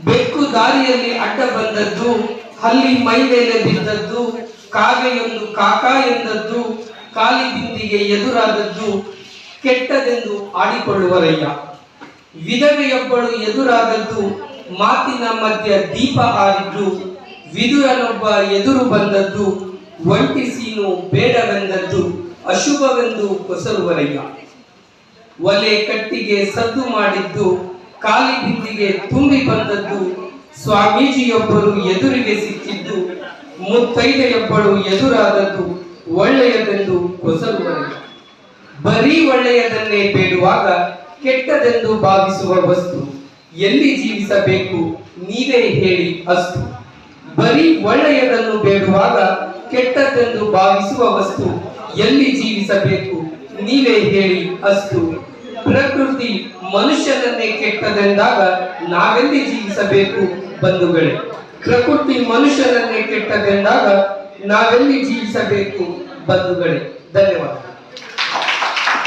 ಬೆಕ್ಕು ದಾರಿಯಲ್ಲಿ ಅಡ್ಡ ಬಂದದ್ದು, ಹಲ್ಲಿ ಮೈ ಮೇಲೆ ಬಿದ್ದದ್ದು, ಕಾಗೆಯೊಂದು ಕಾಕ ಎಂದದ್ದು, ಕಾಲಿ ಬಿಂದಿಗೆ ಎದುರಾದದ್ದು, ಕೆಟ್ಟದೆಂದು ಆಡಿಕೊಳ್ಳುವರಯ್ಯ. ವಿಧವೆಯೊಬ್ಬಳು ಎದುರಾದದ್ದು, ಮಾತಿನ ಮಧ್ಯ ದೀಪ ಆರಿದ್ದು, ವಿದುರನೊಬ್ಬ ಎದುರು ಬಂದದ್ದು, ಒಂಟಿ ಸೀನು ಬೇಡವೆಂದದ್ದು, ಅಶುಭವೆಂದು ಕೊಸರುವರಯ್ಯ. ಒಲೆ ಕಟ್ಟಿಗೆ ಸದ್ದು ಮಾಡಿದ್ದು, ಕಾಲಿ ಬಿಂದಿಗೆ ತುಂಬಿ ಬಂದದ್ದು, ಸ್ವಾಮೀಜಿಯೊಬ್ಬರು ಎದುರಿಗೆ ಸಿಕ್ಕಿದ್ದು, ಮುತ್ತೈದೆಯೊಬ್ಬಳು ಎದುರಾದದ್ದು, ಒಳ್ಳೆಯದೆಂದು ಕೊಸರುವರಯ್ಯ. ಬರೀ ಒಳ್ಳೆಯದನ್ನೇ ಬೇಡುವಾಗ ಕೆಟ್ಟದೆಂದು ಭಾವಿಸುವ ವಸ್ತು ಎಲ್ಲಿ ಜೀವಿಸಬೇಕು ನೀವೇ ಹೇಳಿ ಅಷ್ಟು. ಬರೀ ಒಳ್ಳೆಯದನ್ನು ಬೇಡುವಾಗ ಕೆಟ್ಟದೆಂದು ಭಾವಿಸುವ ವಸ್ತು ಎಲ್ಲಿ ಜೀವಿಸಬೇಕು ನೀವೇ ಹೇಳಿ ಅಷ್ಟು. ಪ್ರಕೃತಿ ಮನುಷ್ಯನನ್ನೇ ಕೆಟ್ಟದೆಂದಾಗ ನಾವೆಲ್ಲಿ ಜೀವಿಸಬೇಕು ಬಂಧುಗಳೇ? ಪ್ರಕೃತಿ ಮನುಷ್ಯನನ್ನೇ ಕೆಟ್ಟದೆಂದಾಗ ನಾವೆಲ್ಲಿ ಜೀವಿಸಬೇಕು ಬಂಧುಗಳೇ? ಧನ್ಯವಾದ.